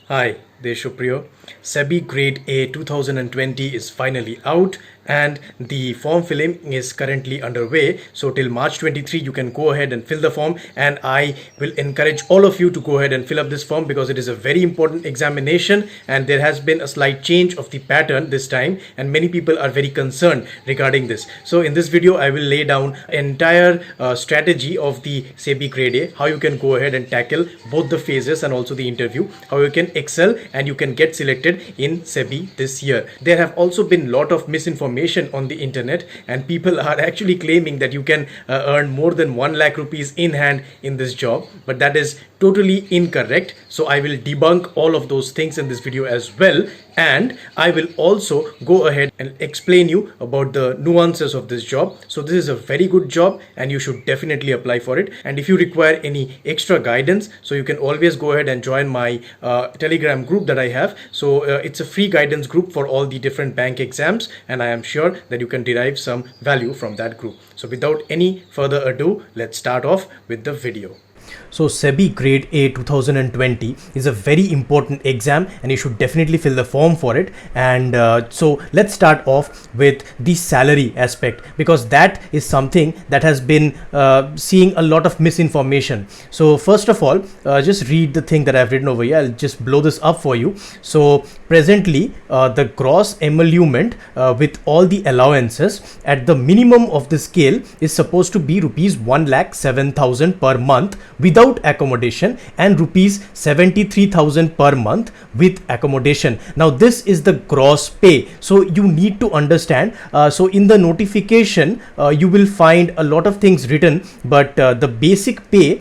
Hi, Deshopriyo. SEBI Grade A 2020 is finally out and the form filling is currently underway. So till March 23 you can go ahead and fill the form, and I will encourage all of you to go ahead and fill up this form because it is a very important examination and there has been a slight change of the pattern this time and many people are very concerned regarding this. So in this video I will lay down entire strategy of the SEBI Grade A, how you can go ahead and tackle both the phases and also the interview, how you can excel and you can get selected in SEBI this year. There have also been lot of misinformation on the internet and people are actually claiming that you can earn more than 1 lakh rupees in hand in this job, but that is totally incorrect. So I will debunk all of those things in this video as well, and I will also go ahead and explain you about the nuances of this job. So this is a very good job and you should definitely apply for it. And if you require any extra guidance, so you can always go ahead and join my Telegram group that I have. So it's a free guidance group for all the different bank exams, and I am sure that you can derive some value from that group. So without any further ado, let's start off with the video. So SEBI Grade A 2020 is a very important exam and you should definitely fill the form for it. And so let's start off with the salary aspect, because that is something that has been seeing a lot of misinformation. So first of all, just read the thing that I've written over here. I'll just blow this up for you. So presently the gross emolument with all the allowances at the minimum of the scale is supposed to be rupees 1,07,000 per month without accommodation and rupees 73,000 per month with accommodation. Now this is the gross pay, so you need to understand. So in the notification you will find a lot of things written, but the basic pay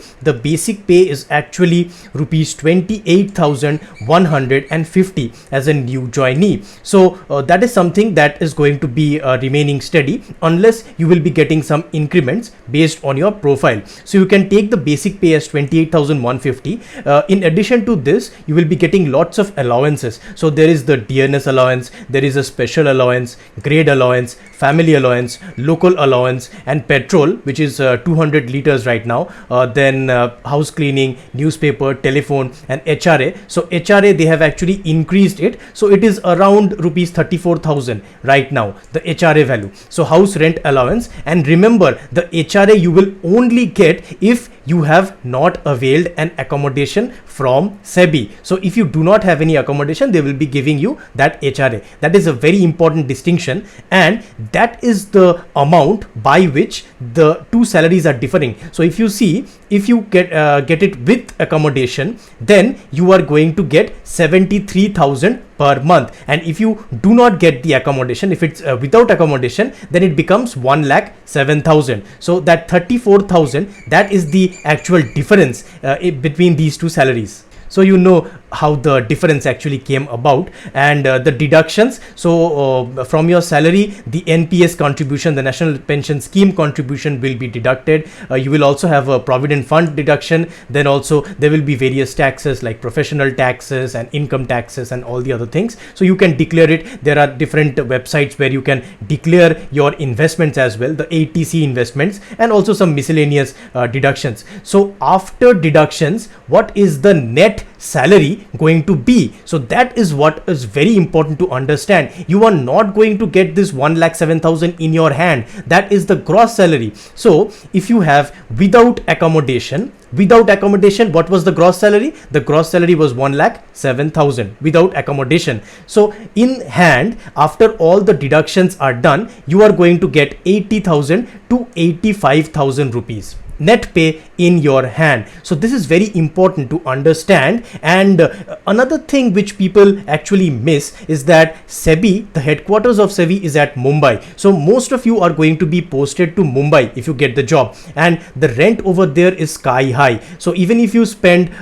is actually rupees 28,150 as a new joinee. So that is something that is going to be remaining steady unless you will be getting some increments based on your profile. So you can take the basic pay as 28,150. In addition to this, you will be getting lots of allowances. So there is the dearness allowance, there is a special allowance, grade allowance, family allowance, local allowance, and petrol, which is 200 liters right now. Then house cleaning, newspaper, telephone, and HRA. So HRA, they have actually increased it, so it is around rupees 34,000 right now, the HRA value. So house rent allowance, and remember, the HRA you will only get if you have not availed an accommodation from SEBI. So if you do not have any accommodation, they will be giving you that HRA. That is a very important distinction, and that is the amount by which the two salaries are differing. So if you see, if you get it with accommodation, then you are going to get 73,000 per month, and if you do not get the accommodation, if it's without accommodation, then it becomes 1,07,000. So that 34,000, that is the actual difference between these two salaries. So you know how the difference actually came about, and the deductions. So from your salary, the NPS contribution, the National Pension Scheme contribution, will be deducted. You will also have a provident fund deduction. Then also there will be various taxes like professional taxes and income taxes and all the other things. So you can declare it. There are different websites where you can declare your investments as well, the ATC investments, and also some miscellaneous deductions. So after deductions, what is the net salary going to be? So that is what is very important to understand. You are not going to get this 1,07,000 in your hand. That is the gross salary. So if you have without accommodation, what was the gross salary? The gross salary was 1,07,000 without accommodation. So in hand, after all the deductions are done, you are going to get 80,000 to 85,000 rupees net pay in your hand. So this is very important to understand. And another thing which people actually miss is that SEBI, the headquarters of SEBI is at Mumbai. So most of you are going to be posted to Mumbai if you get the job, and the rent over there is sky high. So even if you spend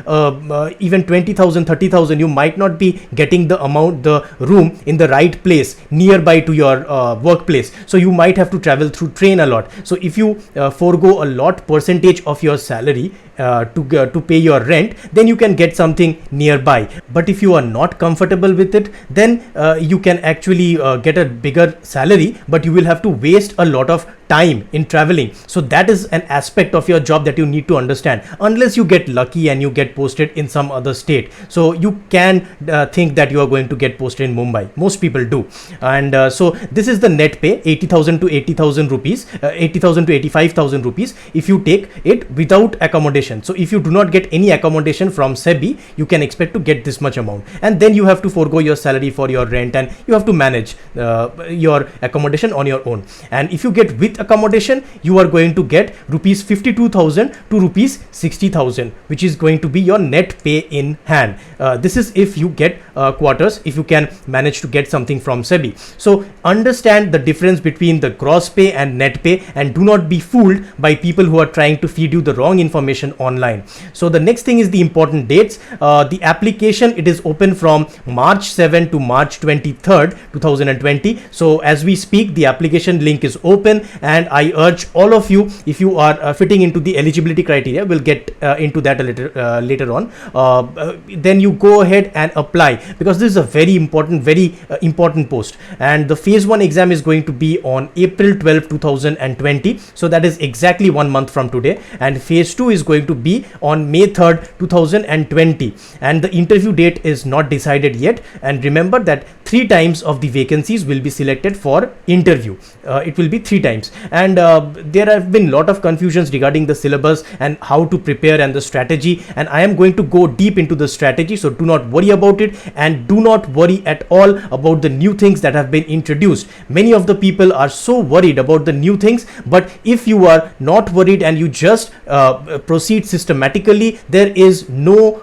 even 20,000, 30,000, you might not be getting the room in the right place nearby to your workplace. So you might have to travel through train a lot. So if you forego a lot percentage of your salary to pay your rent, then you can get something nearby. But if you are not comfortable with it, then you can actually get a bigger salary, but you will have to waste a lot of time in traveling. So that is an aspect of your job that you need to understand, unless you get lucky and you get posted in some other state. So you can think that you are going to get posted in Mumbai. Most people do. And so this is the net pay, 80,000 to 80,000 rupees, 80,000 to 85,000 rupees if you take it without accommodation. So if you do not get any accommodation from SEBI, you can expect to get this much amount, and then you have to forego your salary for your rent, and you have to manage your accommodation on your own. And if you get with accommodation, you are going to get rupees 52,000 to rupees 60,000, which is going to be your net pay in hand. This is if you get quarters, if you can manage to get something from SEBI. So understand the difference between the gross pay and net pay, and do not be fooled by people who are trying to feed you the wrong information online. So the next thing is the important dates. The application, it is open from March 7 to March 23rd 2020. So as we speak, the application link is open, and I urge all of you, if you are fitting into the eligibility criteria, we'll get into that a little later on, then you go ahead and apply, because this is a very important post. And the phase 1 exam is going to be on April 12 2020, so that is exactly 1 month from today. And phase 2 is going to be on May 3rd 2020, and the interview date is not decided yet. And remember that 3 times of the vacancies will be selected for interview. It will be 3 times. And there have been a lot of confusions regarding the syllabus and how to prepare and the strategy, and I am going to go deep into the strategy, so do not worry about it, and do not worry at all about the new things that have been introduced. Many of the people are so worried about the new things, but if you are not worried and you just proceed systematically, there is no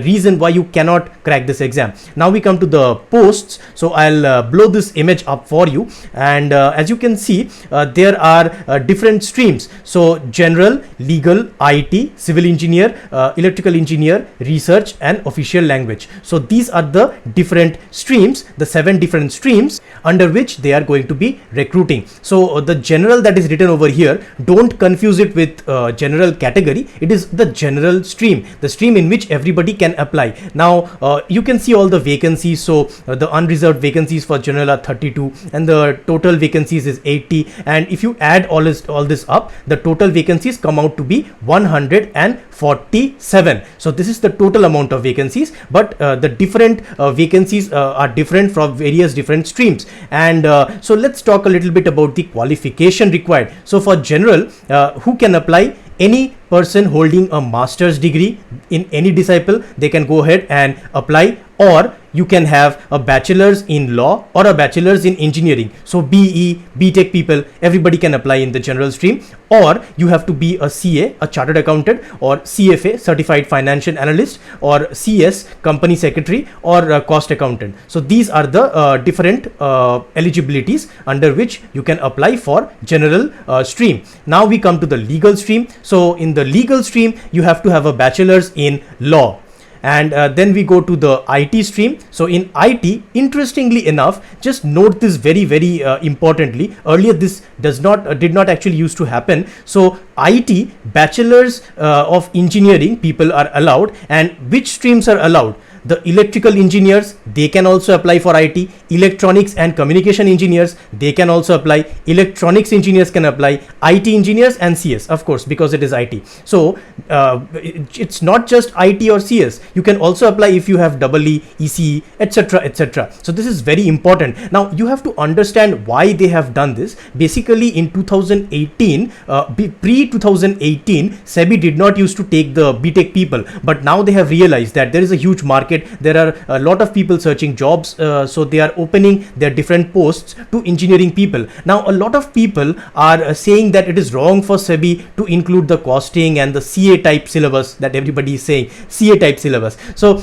reason why you cannot crack this exam. Now we come to the posts. So I'll blow this image up for you, and as you can see, there are different streams. So general, legal, IT, civil engineer, electrical engineer, research, and official language. So these are the different streams, the 7 different streams under which they are going to be recruiting. So the general that is written over here, don't confuse it with general category. It is the general stream, the stream in which everybody can apply. Now you can see all the vacancies. So the unreserved vacancies for general are 32, and the total vacancies is 80, and if you add all this up, the total vacancies come out to be 147. So this is the total amount of vacancies, but the different vacancies are different from various different streams. And so let's talk a little bit about the qualification required. So for general, who can apply? Any person holding a master's degree in any discipline, they can go ahead and apply. Or you can have a bachelor's in law or a bachelor's in engineering. So BE, BTech people, everybody can apply in the general stream. Or you have to be a CA, a chartered accountant, or CFA, certified financial analyst, or CS, company secretary, or cost accountant. So these are the different eligibilities under which you can apply for general stream. Now we come to the legal stream. So in the legal stream, you have to have a bachelor's in law. And then we go to the IT stream. So in IT, interestingly enough, just note this very importantly. Earlier this did not actually used to happen. So IT, bachelors of engineering people are allowed. And which streams are allowed? The electrical engineers, they can also apply for IT. Electronics and communication engineers, they can also apply. Electronics engineers can apply. IT engineers and CS, of course, because it is IT. So it's not just IT or CS. You can also apply if you have EE, ECE, etc, etc. So this is very important. Now you have to understand why they have done this. Basically in 2018, pre-2018, SEBI did not used to take the BTech people, but now they have realized that there is a huge market. There are a lot of people searching jobs, so they are opening their different posts to engineering people. Now a lot of people are saying that it is wrong for SEBI to include the costing and the CA type syllabus that everybody is saying, CA type syllabus. So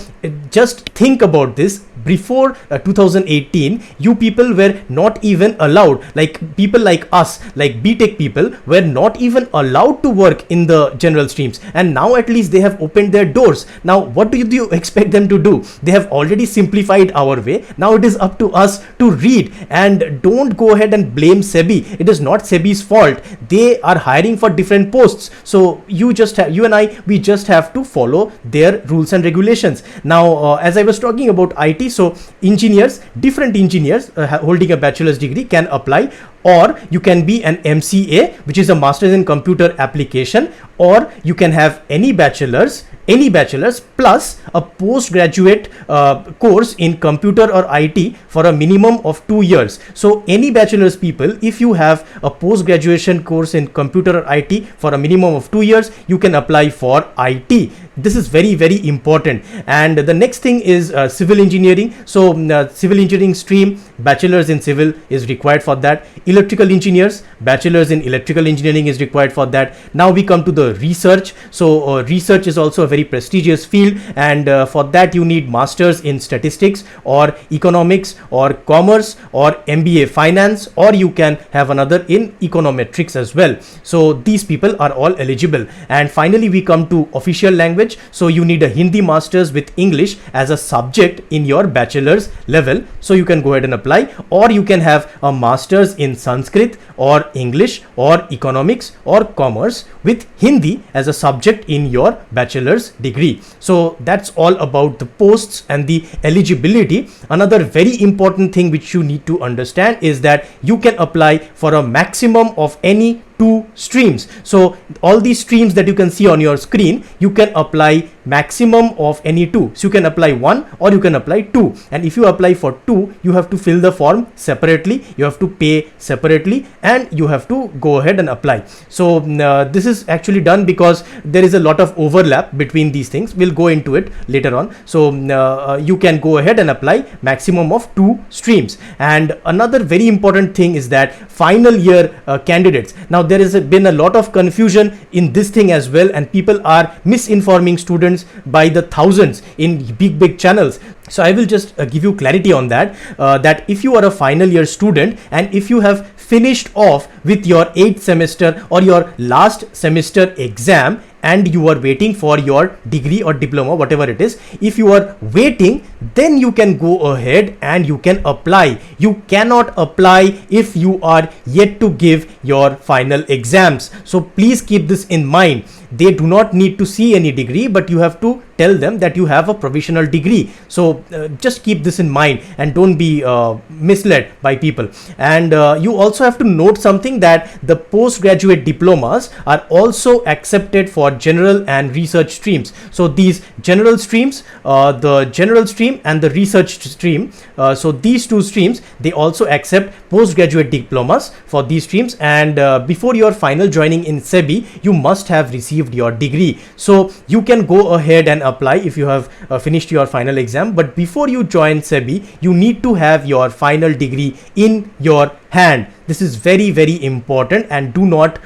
just think about this. Before 2018, you people were not even allowed, like people like us, like BTech people, were not even allowed to work in the general streams, and now at least they have opened their doors. Now what do you expect them to do? They have already simplified our way. Now it is up to us to read, and don't go ahead and blame SEBI. It is not SEBI's fault. They are hiring for different posts. So you and I, we just have to follow their rules and regulations. Now, as I was talking about IT, so engineers, different engineers holding a bachelor's degree can apply, or you can be an MCA, which is a Master's in Computer Application, or you can have any bachelor's plus a postgraduate course in computer or IT for a minimum of 2 years. So any bachelor's people, if you have a post graduation course in computer or IT for a minimum of 2 years, you can apply for IT. This is very, very important. And the next thing is civil engineering. So civil engineering stream, bachelor's in civil is required for that. Electrical engineers, bachelor's in electrical engineering is required for that. Now we come to the research. So research is also a very prestigious field, and for that you need masters in statistics or economics or commerce or MBA finance, or you can have another in econometrics as well. So these people are all eligible. And finally we come to official language. So you need a Hindi masters with English as a subject in your bachelor's level, so you can go ahead and apply. Or you can have a masters in Sanskrit or English or economics or commerce with Hindi as a subject in your bachelor's degree. So that's all about the posts and the eligibility. Another very important thing which you need to understand is that you can apply for a maximum of any 2 streams. So all these streams that you can see on your screen, you can apply maximum of any 2. So you can apply 1 or you can apply 2. And if you apply for 2, you have to fill the form separately, you have to pay separately, and you have to go ahead and apply. So this is actually done because there is a lot of overlap between these things. We'll go into it later on. So you can go ahead and apply maximum of 2 streams. And another very important thing is that final year candidates. Now there has been a lot of confusion in this thing as well, and people are misinforming students by the thousands in big channels. So I will just give you clarity on that, that if you are a final year student and if you have finished off with your 8th semester or your last semester exam and you are waiting for your degree or diploma, whatever it is, if you are waiting, then you can go ahead and you can apply. You cannot apply if you are yet to give your final exams. So please keep this in mind. They do not need to see any degree, but you have to tell them that you have a provisional degree. So just keep this in mind and don't be misled by people. And you also have to note something, that the postgraduate diplomas are also accepted for general and research streams. So these general streams, the general stream and the research stream, so these 2 streams, they also accept postgraduate diplomas for these streams. And before your final joining in SEBI, you must have received your degree. So you can go ahead and apply if you have finished your final exam, but before you join SEBI, you need to have your final degree in your hand. This is very, very important, and do not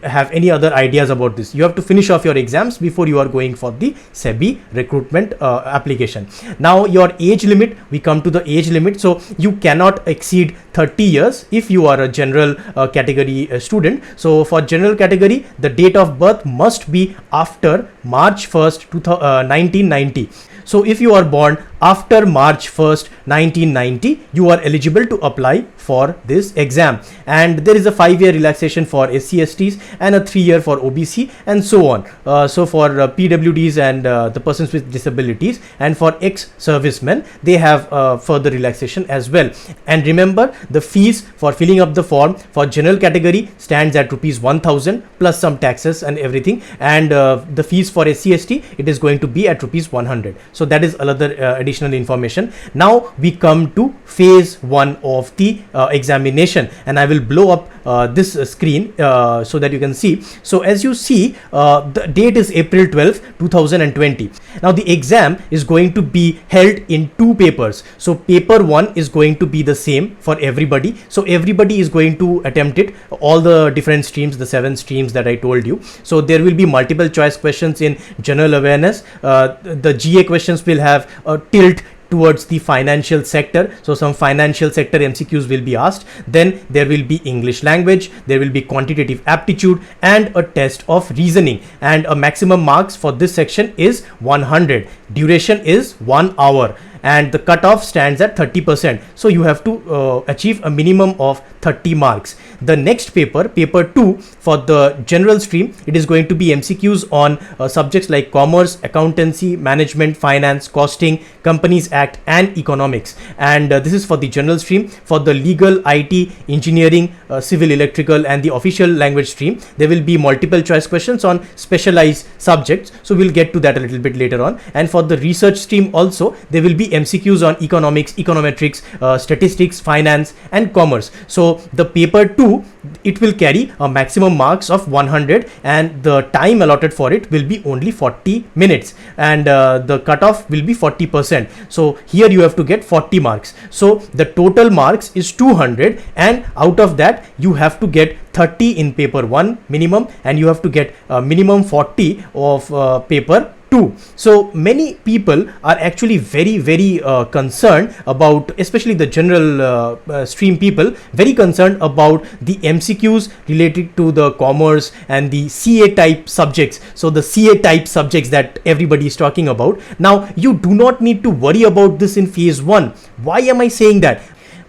have any other ideas about this. You have to finish off your exams before you are going for the SEBI recruitment application. Now your age limit, we come to the age limit. So you cannot exceed 30 years if you are a general category student. So for general category, the date of birth must be after March 1st, 1990. So if you are born after March 1st, 1990, you are eligible to apply for this exam. And there is a 5-year relaxation for SC/STs and a 3-year for OBC and so on. So for PWDs and the persons with disabilities, and for ex-servicemen, they have further relaxation as well. And remember, the fees for filling up the form for general category stands at ₹1,000 plus some taxes and everything. And the fees for SC/ST, it is going to be at ₹100. So that is another additional information. Now we come to phase 1 of the examination, and I will blow up this screen so that you can see. So as you see, the date is April 12, 2020. Now the exam is going to be held in 2 papers. So paper 1 is going to be the same for everybody. So everybody is going to attempt it, all the different streams, the 7 streams that I told you. So there will be multiple choice questions in general awareness. The GA questions will have a tilt towards the financial sector. So some financial sector MCQs will be asked. Then there will be English language, there will be quantitative aptitude and a test of reasoning, and a maximum marks for this section is 100. Duration is 1 hour and the cutoff stands at 30%. So you have to achieve a minimum of 30 marks. The next paper, paper 2 for the general stream, it is going to be MCQs on subjects like commerce, accountancy, management, finance, costing, Companies Act and economics. And this is for the general stream. For the legal, IT, engineering, civil, electrical and the official language stream, there will be multiple choice questions on specialized subjects. So we'll get to that a little bit later on. And for the research stream also, there will be MCQs on economics, econometrics, statistics, finance and commerce. So the paper 2, it will carry a maximum marks of 100 and the time allotted for it will be only 40 minutes and the cutoff will be 40%. So here you have to get 40 marks. So the total marks is 200 and out of that you have to get 30 in paper 1 minimum and you have to get minimum 40 of paper 2. So many people are actually very concerned about, especially the general stream people, very concerned about the MCQs related to the commerce and the CA type subjects. So the CA type subjects that everybody is talking about. Now you do not need to worry about this in phase 1. Why am I saying that?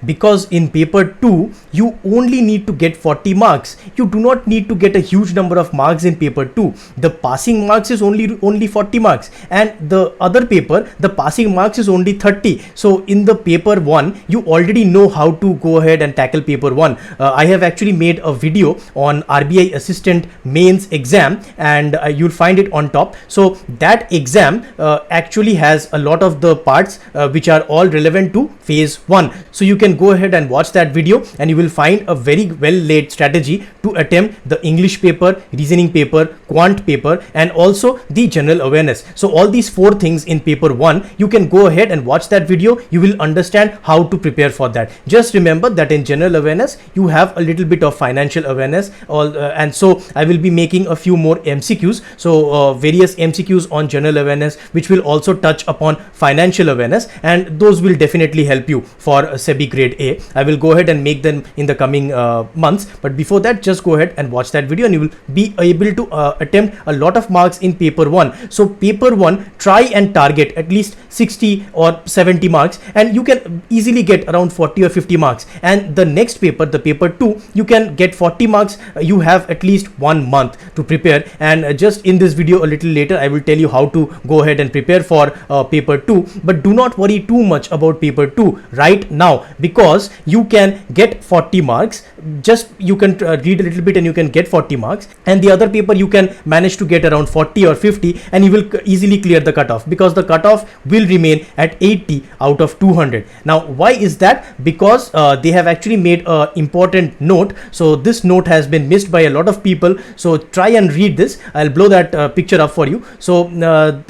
Because in paper 2 you only need to get 40 marks. You do not need to get a huge number of marks in paper 2. The passing marks is only 40 marks and the other paper, the passing marks is only 30. So in the paper 1 you already know how to go ahead and tackle paper 1. I have actually made a video on RBI assistant mains exam and you'll find it on top. So that exam actually has a lot of the parts which are all relevant to phase 1. So you can go ahead and watch that video and you will find a very well laid strategy to attempt the English paper, reasoning paper, quant paper and also the general awareness. So all these 4 things in paper 1, you can go ahead and watch that video. You will understand how to prepare for that. Just remember that in general awareness you have a little bit of financial awareness and so I will be making a few more MCQs. So various MCQs on general awareness which will also touch upon financial awareness and those will definitely help you for SEBI grade A. I will go ahead and make them in the coming months, but before that just go ahead and watch that video and you will be able to attempt a lot of marks in paper 1. So paper 1, try and target at least 60 or 70 marks and you can easily get around 40 or 50 marks, and the next paper, the paper 2, you can get 40 marks. You have at least 1 month to prepare, and just in this video a little later I will tell you how to go ahead and prepare for paper 2. But do not worry too much about paper 2 right now, because you can get 40 marks. Just you can read a little bit and you can get 40 marks, and the other paper you can manage to get around 40 or 50 and you will easily clear the cutoff, because the cutoff will remain at 80 out of 200. Now why is that? Because they have actually made an important note. So this note has been missed by a lot of people, so try and read this. I'll blow that picture up for you. So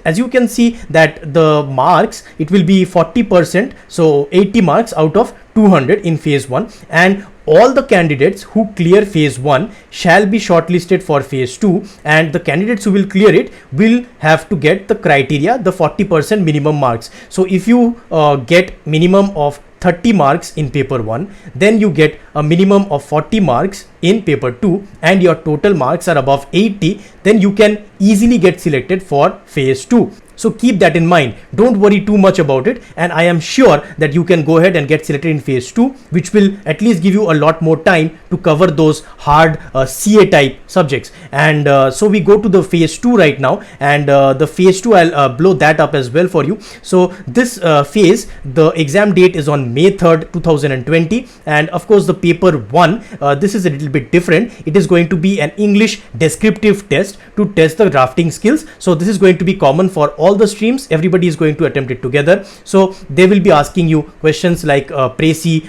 as you can see that the marks, it will be 40%, so 80 marks out of 200 in phase 1, and all the candidates who clear phase 1 shall be shortlisted for phase 2, and the candidates who will clear it will have to get the criteria, the 40% minimum marks. So if you get minimum of 30 marks in paper 1, then you get a minimum of 40 marks in paper 2 and your total marks are above 80, then you can easily get selected for phase 2. So keep that in mind. Don't worry too much about it, and I am sure that you can go ahead and get selected in phase 2, which will at least give you a lot more time to cover those hard CA type subjects. And so we go to the phase 2 right now, and the phase 2 I'll blow that up as well for you. So this phase, the exam date is on May 3rd 2020, and of course the paper 1, this is a little bit different. It is going to be an English descriptive test to test the drafting skills. So this is going to be common for all the streams. Everybody is going to attempt it together. So they will be asking you questions like précis,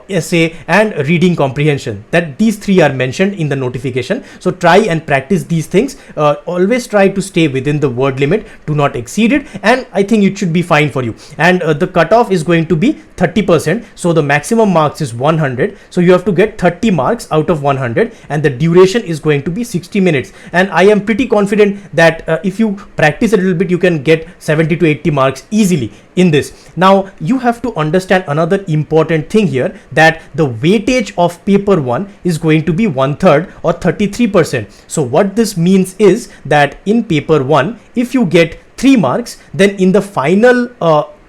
essay and reading comprehension. That these 3 are mentioned in the notification. So try and practice these things. Always try to stay within the word limit, do not exceed it, and I think it should be fine for you. And the cutoff is going to be 30%, so the maximum marks is 100, so you have to get 30 marks out of 100, and the duration is going to be 60 minutes. And I am pretty confident that if you practice a little bit, you can get 70 to 80 marks easily in this. Now you have to understand another important thing here, that the weightage of paper 1 is going to be 1/3 or 33%. So what this means is that in paper 1, if you get 3 marks, then in the final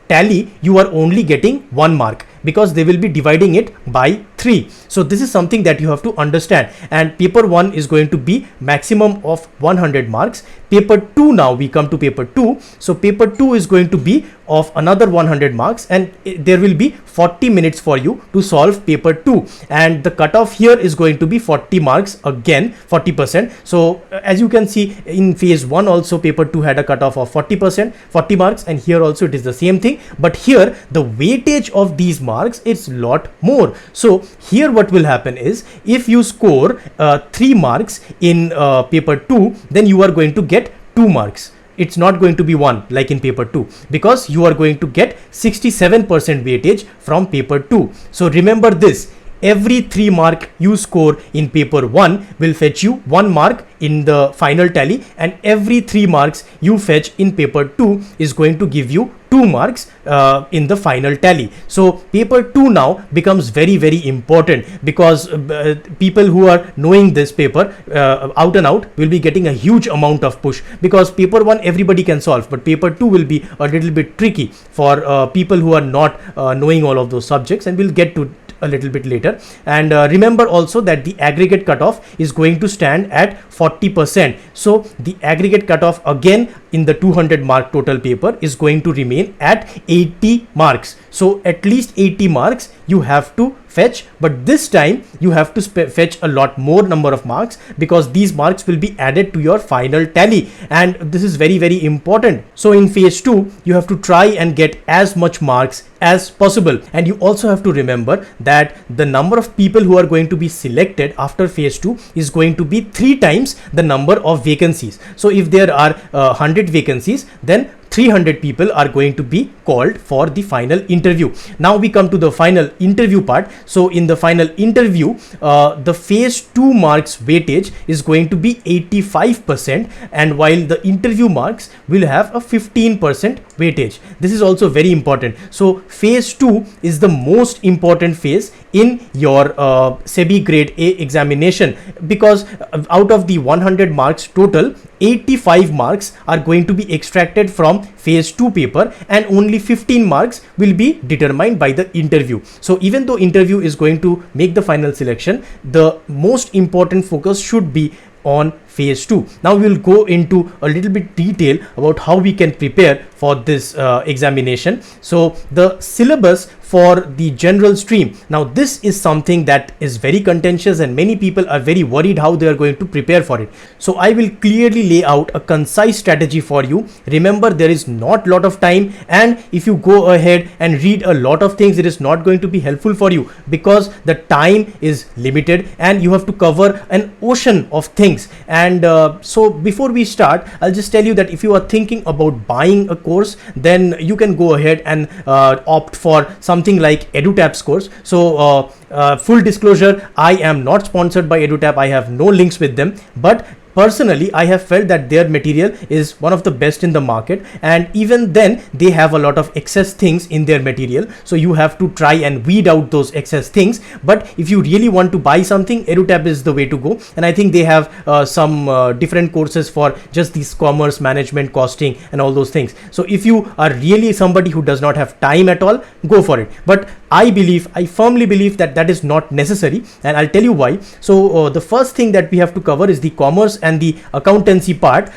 tally you are only getting 1 mark, because they will be dividing it by 3. So this is something that you have to understand, and paper 1 is going to be maximum of 100 marks. Paper 2, now we come to paper 2. So paper 2 is going to be of another 100 marks, and there will be 40 minutes for you to solve paper 2, and the cutoff here is going to be 40 marks, again 40%. So as you can see, in phase 1 also paper 2 had a cutoff of 40%, 40 marks, and here also it is the same thing, but here the weightage of these marks is lot more. So here what will happen is, if you score 3 marks in paper 2, then you are going to get 2 marks. It's not going to be 1 like in paper 2, because you are going to get 67% weightage from paper 2. So remember this, every 3 mark you score in paper 1 will fetch you 1 mark in the final tally, and every 3 marks you fetch in paper 2 is going to give you 2 marks in the final tally. So paper 2 now becomes very, very important, because people who are knowing this paper out and out will be getting a huge amount of push, because paper 1 everybody can solve, but paper 2 will be a little bit tricky for people who are not knowing all of those subjects, and we'll get to a little bit later. And remember also that the aggregate cutoff is going to stand at 40%. So the aggregate cutoff again in the 200 mark total paper is going to remain at 80 marks. So at least 80 marks you have to fetch, but this time you have to fetch a lot more number of marks, because these marks will be added to your final tally, and this is very, very important. So in phase 2 you have to try and get as much marks as possible, and you also have to remember that the number of people who are going to be selected after phase 2 is going to be 3 times the number of vacancies. So if there are 100 vacancies, then 300 people are going to be called for the final interview. Now we come to the final interview part. So in the final interview, the phase 2 marks weightage is going to be 85%, and while the interview marks will have a 15% weightage. This is also very important. So phase 2 is the most important phase in your SEBI Grade A examination, because out of the 100 marks total, 85 marks are going to be extracted from phase 2 paper, and only 15 marks will be determined by the interview. So even though interview is going to make the final selection, the most important focus should be on phase 2. Now we will go into a little bit detail about how we can prepare for this examination. So the syllabus for the general stream, now this is something that is very contentious, and many people are very worried how they are going to prepare for it. So I will clearly lay out a concise strategy for you. Remember, there is not a lot of time, and if you go ahead and read a lot of things, it is not going to be helpful for you, because the time is limited and you have to cover an ocean of things. And so before we start, I'll just tell you that if you are thinking about buying a course, then you can go ahead and opt for something like EduTap's course. So full disclosure, I am not sponsored by EduTap. I have no links with them, but personally, I have felt that their material is one of the best in the market, and even then they have a lot of excess things in their material. So you have to try and weed out those excess things. But if you really want to buy something, EduTap is the way to go. And I think they have some different courses for just this commerce, management, costing, and all those things. So if you are really somebody who does not have time at all, go for it. But I firmly believe that that is not necessary, and I'll tell you why. So the first thing that we have to cover is the commerce and the accountancy part.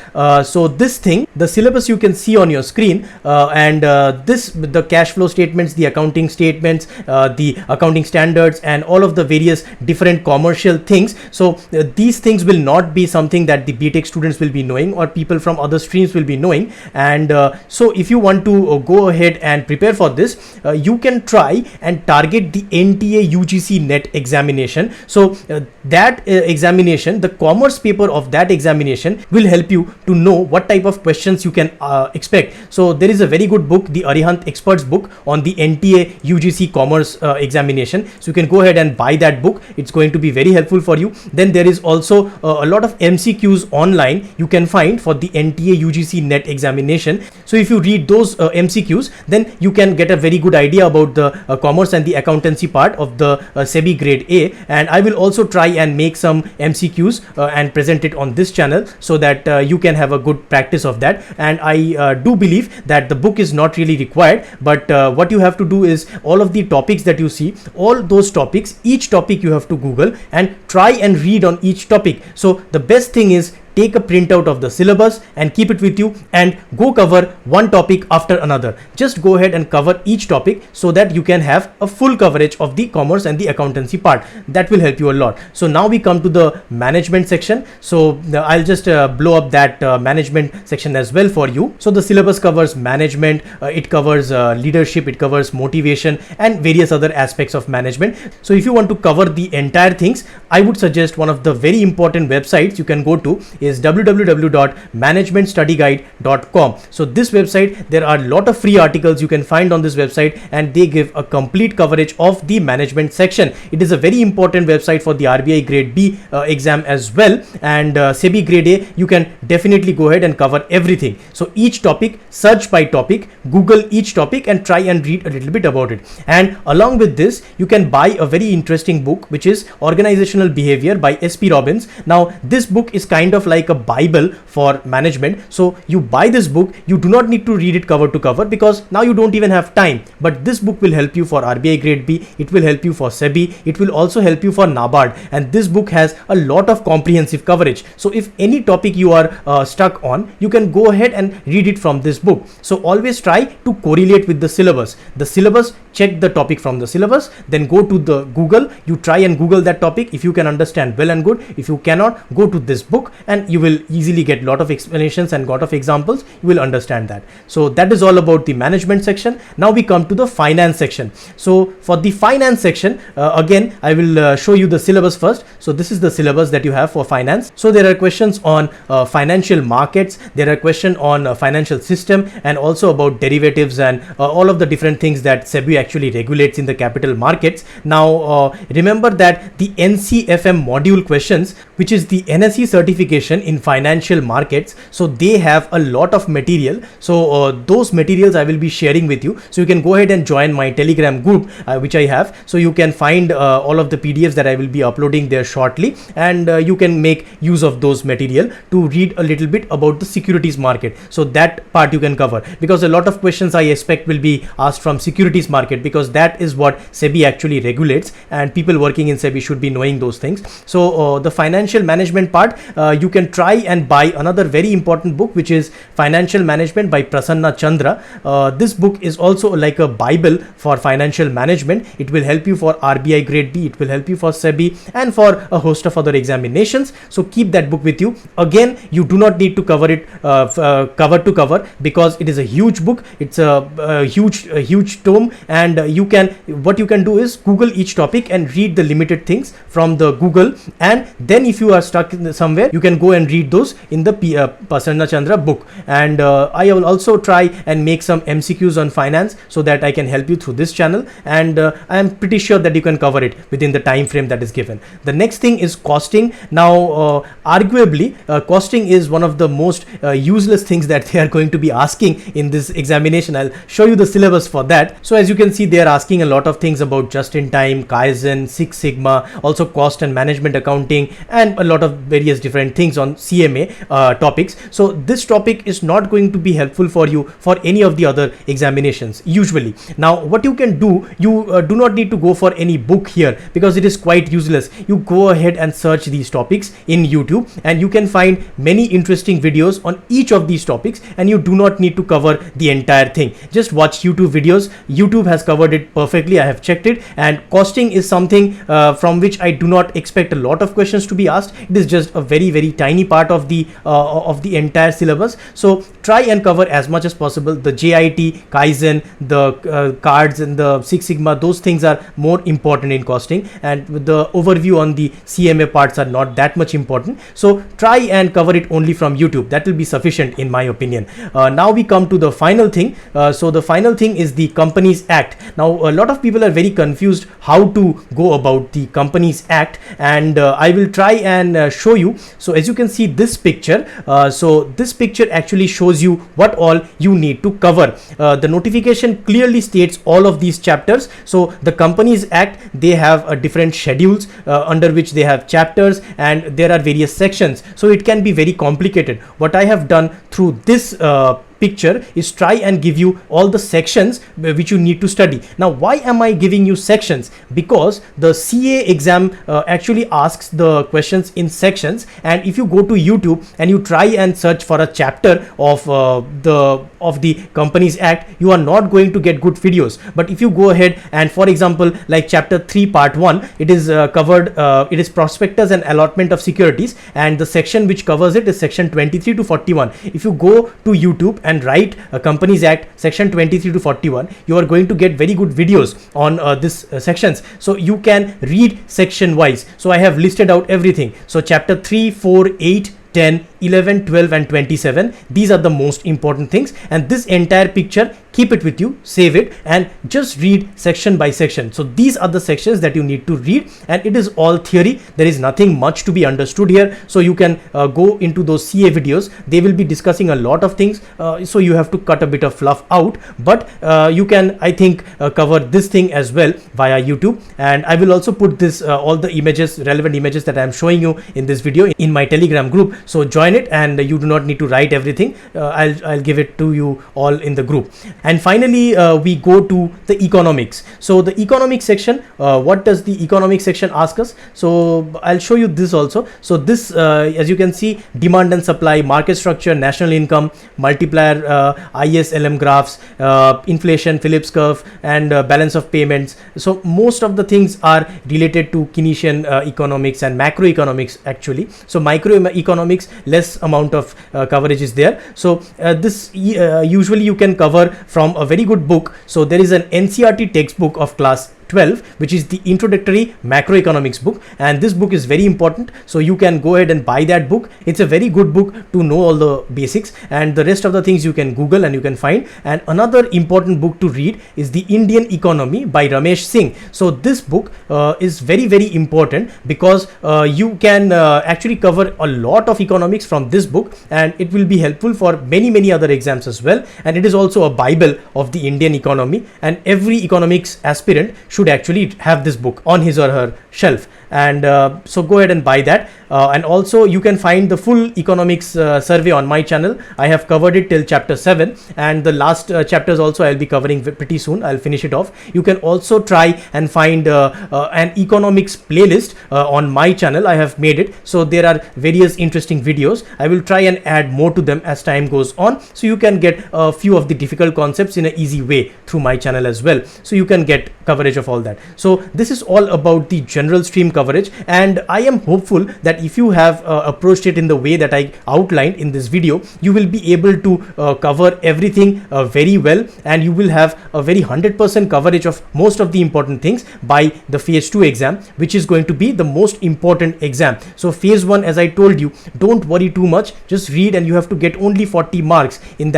So this thing, the syllabus you can see on your screen, and the cash flow statements, the accounting statements, the accounting standards, and all of the various different commercial things. So these things will not be something that the BTech students will be knowing, or people from other streams will be knowing. And so if you want to go ahead and prepare for this, you can try and target the NTA UGC NET examination. So that examination, the commerce paper of that examination will help you to know what type of questions you can expect. So there is a very good book, the Arihant Experts book on the NTA UGC commerce examination. So you can go ahead and buy that book. It's going to be very helpful for you. Then there is also a lot of MCQs online you can find for the NTA UGC NET examination. So if you read those MCQs, then you can get a very good idea about the commerce and the accountancy part of the SEBI grade A. And I will also try and make some MCQs and present it on this channel so that you can have a good practice of that. And I do believe that the book is not really required, but what you have to do is all of the topics that you see, all those topics, each topic you have to Google and try and read on each topic. So the best thing is take a printout of the syllabus and keep it with you and go cover one topic after another. Just go ahead and cover each topic so that you can have a full coverage of the commerce and the accountancy part. That will help you a lot. So now we come to the management section. So I'll just blow up that management section as well for you. So the syllabus covers management, it covers leadership, it covers motivation and various other aspects of management. So if you want to cover the entire things, I would suggest one of the very important websites you can go to is www.managementstudyguide.com. So this website, there are a lot of free articles you can find on this website and they give a complete coverage of the management section. It is a very important website for the RBI Grade B exam as well, and SEBI Grade A, you can definitely go ahead and cover everything. So each topic, search by topic, Google each topic and try and read a little bit about it. And along with this, you can buy a very interesting book which is Organizational Behavior by SP Robbins. Now this book is kind of like a Bible for management. So you buy this book, you do not need to read it cover to cover because now you don't even have time. But this book will help you for RBI Grade B, it will help you for SEBI, it will also help you for NABARD. And this book has a lot of comprehensive coverage. So if any topic you are stuck on, you can go ahead and read it from this book. So always try to correlate with the syllabus. The syllabus, check the topic from the syllabus, then go to the Google, you try and Google that topic. If you can understand, well and good. If you cannot, go to this book and you will easily get a lot of explanations and lot of examples. You will understand that. So that is all about the management section. Now we come to the finance section. So for the finance section, again, I will show you the syllabus first. So this is the syllabus that you have for finance. So there are questions on financial markets, there are questions on financial system and also about derivatives and all of the different things that SEBI actually regulates in the capital markets. Now remember that the NCFM module questions, which is the NSE certification in financial markets, so they have a lot of material. So those materials I will be sharing with you. So you can go ahead and join my Telegram group which I have. So you can find all of the PDFs that I will be uploading there shortly, and you can make use of those material to read a little bit about the securities market. So that part you can cover because a lot of questions I expect will be asked from securities market because that is what SEBI actually regulates and people working in SEBI should be knowing those things. So the financial management part, you can try and buy another very important book which is Financial Management by Prasanna Chandra. This book is also like a Bible for financial management. It will help you for RBI Grade B, it will help you for SEBI and for a host of other examinations. So keep that book with you. Again, you do not need to cover it cover to cover because it is a huge book. It's a huge tome, and what you can do is Google each topic and read the limited things from the Google, and then if you are stuck somewhere, you can go and read those in the Prasanna Chandra book. And I will also try and make some MCQs on finance so that I can help you through this channel, and I am pretty sure that you can cover it within the time frame that is given. The next thing is costing. Now arguably costing is one of the most useless things that they are going to be asking in this examination. I'll show you the syllabus for that. So as you can see, they are asking a lot of things about just-in-time, Kaizen, Six Sigma, also cost and management accounting, and a lot of various different things on CMA topics. So this topic is not going to be helpful for you for any of the other examinations usually. Now what you can do, you do not need to go for any book here because it is quite useless. You go ahead and search these topics in YouTube and you can find many interesting videos on each of these topics, and you do not need to cover the entire thing. Just watch YouTube videos. YouTube has covered it perfectly. I have checked it, and costing is something from which I do not expect a lot of questions to be asked. It is just a very tiny tiny part of the entire syllabus. So try and cover as much as possible. The JIT, Kaizen, the cards and the Six Sigma, those things are more important in costing, and the overview on the CMA parts are not that much important. So try and cover it only from YouTube. That will be sufficient in my opinion. Now we come to the final thing. So the final thing is the Companies Act. Now a lot of people are very confused how to go about the Companies Act, and I will try and show you. So as you can see this picture, so this picture actually shows you what all you need to cover. The notification clearly states all of these chapters. So the Companies Act, they have different schedules under which they have chapters, and there are various sections, so it can be very complicated. What I have done through this picture is try and give you all the sections which you need to study. Now why am I giving you sections? Because the CA exam actually asks the questions in sections, and if you go to YouTube and you try and search for a chapter of the Companies Act, you are not going to get good videos. But if you go ahead and, for example, like chapter 3 part 1, it is covered, it is prospectus and allotment of securities, and the section which covers it is section 23 to 41. If you go to YouTube and write Companies Act section 23 to 41, you are going to get very good videos on this sections, so you can read section wise. So I have listed out everything. So chapter 3, 4, 8, 10, 11, 12 and 27, these are the most important things, and this entire picture, keep it with you, save it, and just read section by section. So these are the sections that you need to read, and it is all theory. There is nothing much to be understood here. So you can go into those CA videos. They will be discussing a lot of things, so you have to cut a bit of fluff out, but you can, I think, cover this thing as well via YouTube. And I will also put this all the images, relevant images that I am showing you in this video in my Telegram group. So join it, and you do not need to write everything. I'll give it to you all in the group. And finally, we go to the economics. So the economics section, what does the economics section ask us? So I'll show you this also. So this, as you can see, demand and supply, market structure, national income, multiplier, ISLM graphs, inflation, Phillips curve, and balance of payments. So most of the things are related to Keynesian economics and macroeconomics actually. So microeconomics, less amount of coverage is there. So this usually you can cover from a very good book. So there is an NCERT textbook of class 12, which is the Introductory Macroeconomics book, and this book is very important, so you can go ahead and buy that book. It's a very good book to know all the basics, and the rest of the things you can Google and you can find. And another important book to read is The Indian Economy by Ramesh Singh. So this book is very, very important, because you can actually cover a lot of economics from this book, and it will be helpful for many other exams as well. And it is also a Bible of the Indian economy, and every economics aspirant should actually have this book on his or her shelf. And so go ahead and buy that. And also you can find the full economics survey on my channel. I have covered it till chapter 7, and the last chapters also I'll be covering pretty soon. I'll finish it off. You can also try and find an economics playlist on my channel. I have made it, so there are various interesting videos. I will try and add more to them as time goes on, so you can get a few of the difficult concepts in an easy way through my channel as well, so you can get coverage of all that. So this is all about the general stream coverage, and I am hopeful that if you have approached it in the way that I outlined in this video, you will be able to cover everything very well, and you will have a very 100% coverage of most of the important things by the phase 2 exam, which is going to be the most important exam. So phase 1, as I told you, don't worry too much, just read, and you have to get only 40 marks in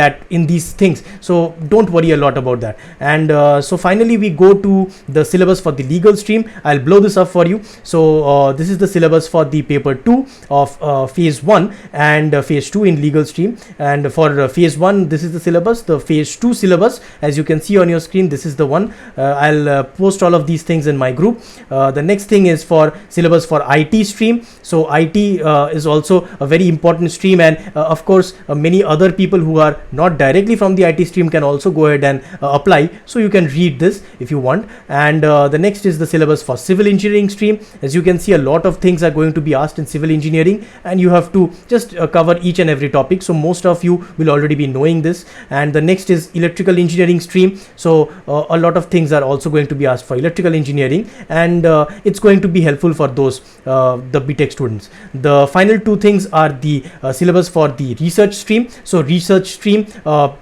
these things, so don't worry a lot about that. And so finally we go to the syllabus for the legal stream. I'll blow this up for you. So this is the syllabus for the paper 2 of phase 1 and phase 2 in legal stream. And for phase 1, this is the syllabus. The phase 2 syllabus, as you can see on your screen, this is the one. I'll post all of these things in my group. The next thing is for syllabus for IT stream. So IT is also a very important stream, and of course many other people who are not directly from the IT stream can also go ahead and apply, so you can read this if you want. And the next is the syllabus for civil engineering stream. As you can see, a lot of things are going to be asked in civil engineering, and you have to just cover each and every topic. So most of you will already be knowing this. And the next is electrical engineering stream. So a lot of things are also going to be asked for electrical engineering, and it's going to be helpful for those the BTech students. The final two things are the syllabus for the research stream. So research stream,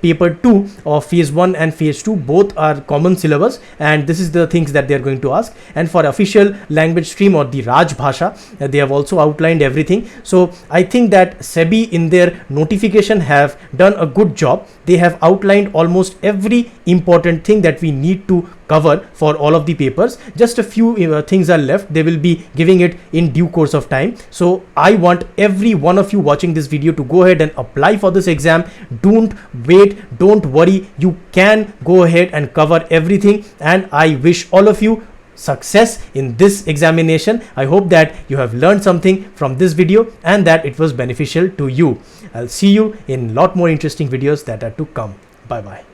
paper 2 of phase 1 and phase 2 both are common syllabus, and this is the things that they are going to ask. And for official language stream or the Raj Bhasha, they have also outlined everything. So I think that SEBI in their notification have done a good job. They have outlined almost every important thing that we need to cover for all of the papers. Just a few things are left. They will be giving it in due course of time. So I want every one of you watching this video to go ahead and apply for this exam. Don't wait, don't worry, you can go ahead and cover everything, and I wish all of you success in this examination. I hope that you have learned something from this video and that it was beneficial to you. I'll see you in a lot more interesting videos that are to come. Bye bye.